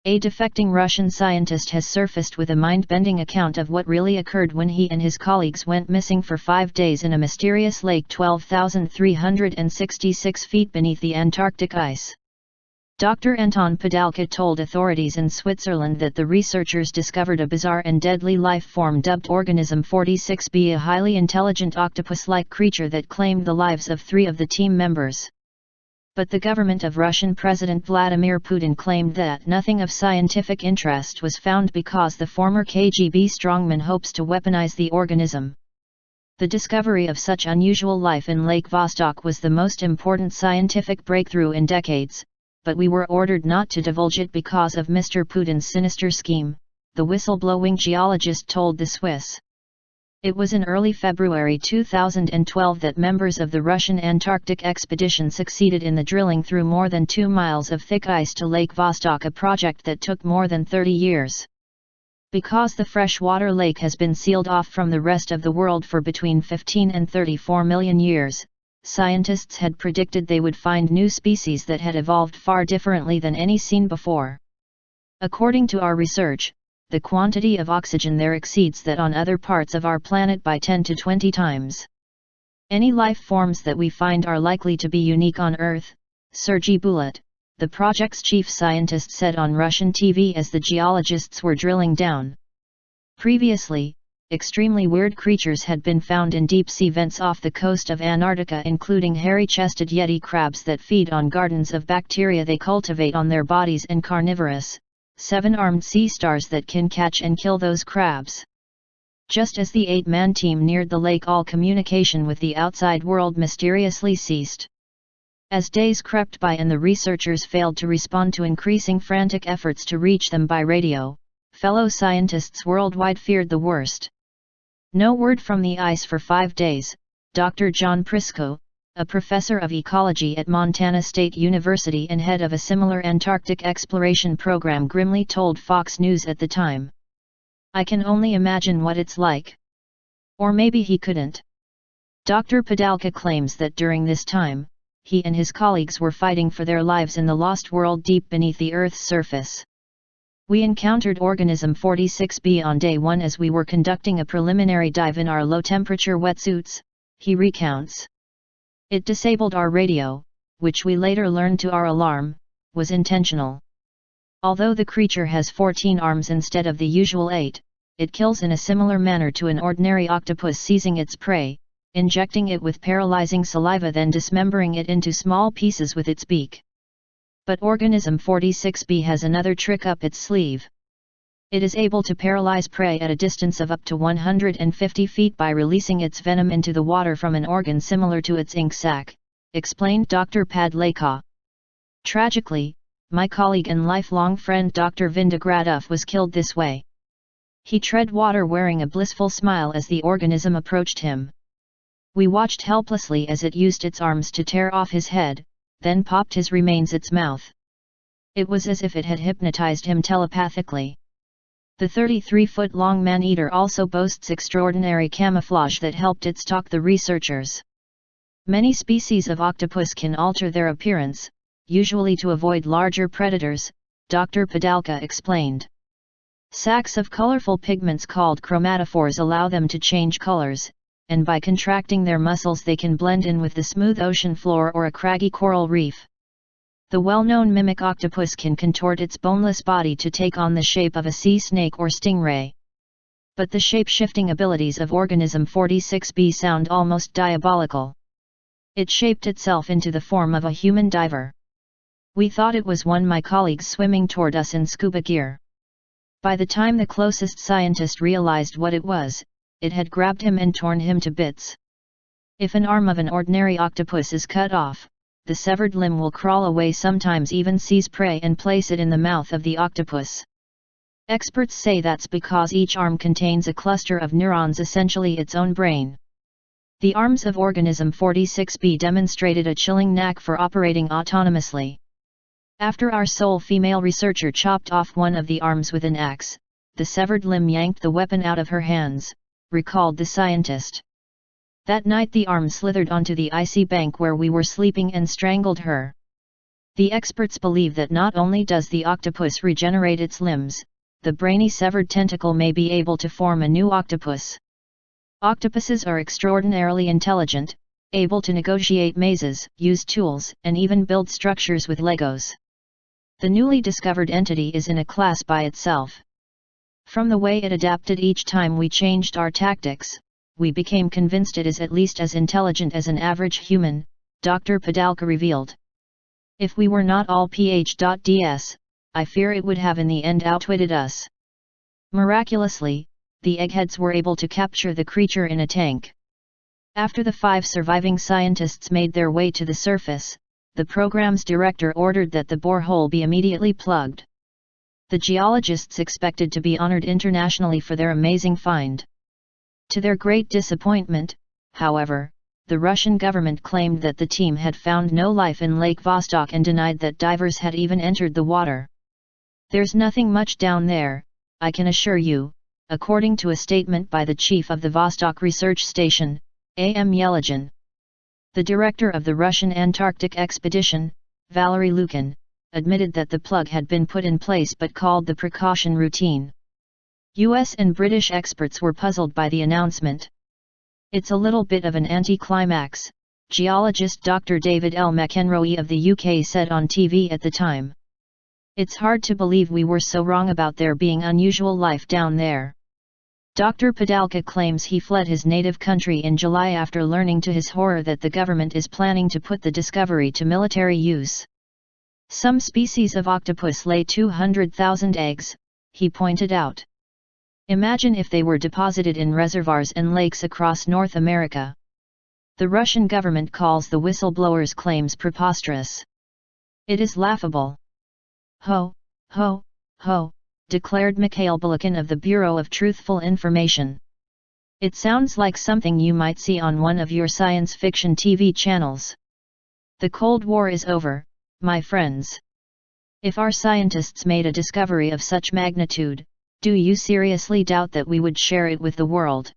A defecting Russian scientist has surfaced with a mind-bending account of what really occurred when he and his colleagues went missing for 5 days in a mysterious lake 12,366 feet beneath the Antarctic ice. Dr. Anton Padalka told authorities in Switzerland that the researchers discovered a bizarre and deadly life form dubbed Organism 46b, a highly intelligent octopus-like creature that claimed the lives of 3 of the team members. But the government of Russian President Vladimir Putin claimed that nothing of scientific interest was found because the former KGB strongman hopes to weaponize the organism. The discovery of such unusual life in Lake Vostok was the most important scientific breakthrough in decades, but we were ordered not to divulge it because of Mr. Putin's sinister scheme, the whistleblowing geologist told the Swiss. It was in early February 2012 that members of the Russian Antarctic expedition succeeded in the drilling through more than 2 miles of thick ice to Lake Vostok, a project that took more than 30 years. Because the freshwater lake has been sealed off from the rest of the world for between 15 and 34 million years, scientists had predicted they would find new species that had evolved far differently than any seen before. According to our research, the quantity of oxygen there exceeds that on other parts of our planet by 10 to 20 times. Any life forms that we find are likely to be unique on Earth, Sergei Bulat, the project's chief scientist, said on Russian TV as the geologists were drilling down. Previously, extremely weird creatures had been found in deep-sea vents off the coast of Antarctica, including hairy-chested yeti crabs that feed on gardens of bacteria they cultivate on their bodies and carnivorous, 7-armed sea stars that can catch and kill those crabs. Just as the 8-man team neared the lake, all communication with the outside world mysteriously ceased. As days crept by and the researchers failed to respond to increasing frantic efforts to reach them by radio, fellow scientists worldwide feared the worst. No word from the ice for 5 days, Dr. John Prisco, a professor of ecology at Montana State University and head of a similar Antarctic exploration program, grimly told Fox News at the time. "I can only imagine what it's like." Or maybe he couldn't. Dr. Padalka claims that during this time, he and his colleagues were fighting for their lives in the lost world deep beneath the Earth's surface. "We encountered Organism 46b on day 1 as we were conducting a preliminary dive in our low-temperature wetsuits," he recounts. "It disabled our radio, which we later learned to our alarm, was intentional. Although the creature has 14 arms instead of the usual 8, it kills in a similar manner to an ordinary octopus, seizing its prey, injecting it with paralyzing saliva, then dismembering it into small pieces with its beak. But Organism 46b has another trick up its sleeve. It is able to paralyze prey at a distance of up to 150 feet by releasing its venom into the water from an organ similar to its ink sac," explained Dr. Padalka. "Tragically, my colleague and lifelong friend Dr. Vinogradov was killed this way. He tread water wearing a blissful smile as the organism approached him. We watched helplessly as it used its arms to tear off his head, then popped his remains its mouth. It was as if it had hypnotized him telepathically." The 33-foot-long man-eater also boasts extraordinary camouflage that helped it stalk the researchers. "Many species of octopus can alter their appearance, usually to avoid larger predators," Dr. Padalka explained. "Sacs of colorful pigments called chromatophores allow them to change colors, and by contracting their muscles they can blend in with the smooth ocean floor or a craggy coral reef. The well-known mimic octopus can contort its boneless body to take on the shape of a sea snake or stingray. But the shape-shifting abilities of Organism 46b sound almost diabolical. It shaped itself into the form of a human diver. We thought it was one, my colleagues swimming toward us in scuba gear. By the time the closest scientist realized what it was, it had grabbed him and torn him to bits. If an arm of an ordinary octopus is cut off, the severed limb will crawl away, sometimes even seize prey and place it in the mouth of the octopus. Experts say that's because each arm contains a cluster of neurons, essentially its own brain. The arms of Organism 46b demonstrated a chilling knack for operating autonomously. After our sole female researcher chopped off one of the arms with an axe, the severed limb yanked the weapon out of her hands," recalled the scientist. "That night the arm slithered onto the icy bank where we were sleeping and strangled her. The experts believe that not only does the octopus regenerate its limbs, the brainy severed tentacle may be able to form a new octopus. Octopuses are extraordinarily intelligent, able to negotiate mazes, use tools, and even build structures with Legos. The newly discovered entity is in a class by itself. From the way it adapted each time we changed our tactics, we became convinced it is at least as intelligent as an average human, Dr. Padalka revealed. If we were not all PhDs, I fear it would have in the end outwitted us. Miraculously, the eggheads were able to capture the creature in a tank. After the 5 surviving scientists made their way to the surface, the program's director ordered that the borehole be immediately plugged. The geologists expected to be honored internationally for their amazing find. To their great disappointment, however, the Russian government claimed that the team had found no life in Lake Vostok and denied that divers had even entered the water. "There's nothing much down there, I can assure you," according to a statement by the chief of the Vostok Research Station, A.M. Yelagin. The director of the Russian Antarctic expedition, Valery Lukin, admitted that the plug had been put in place but called the precaution routine. US and British experts were puzzled by the announcement. "It's a little bit of an anticlimax," geologist Dr. David L. McEnroe of the UK said on TV at the time. "It's hard to believe we were so wrong about there being unusual life down there." Dr. Padalka claims he fled his native country in July after learning to his horror that the government is planning to put the discovery to military use. Some species of octopus lay 200,000 eggs, he pointed out. Imagine if they were deposited in reservoirs and lakes across North America. The Russian government calls the whistleblower's claims preposterous. "It is laughable." "Ho, ho, ho," declared Mikhail Balakin of the Bureau of Truthful Information. "It sounds like something you might see on one of your science fiction TV channels. The Cold War is over, my friends. If our scientists made a discovery of such magnitude, do you seriously doubt that we would share it with the world?"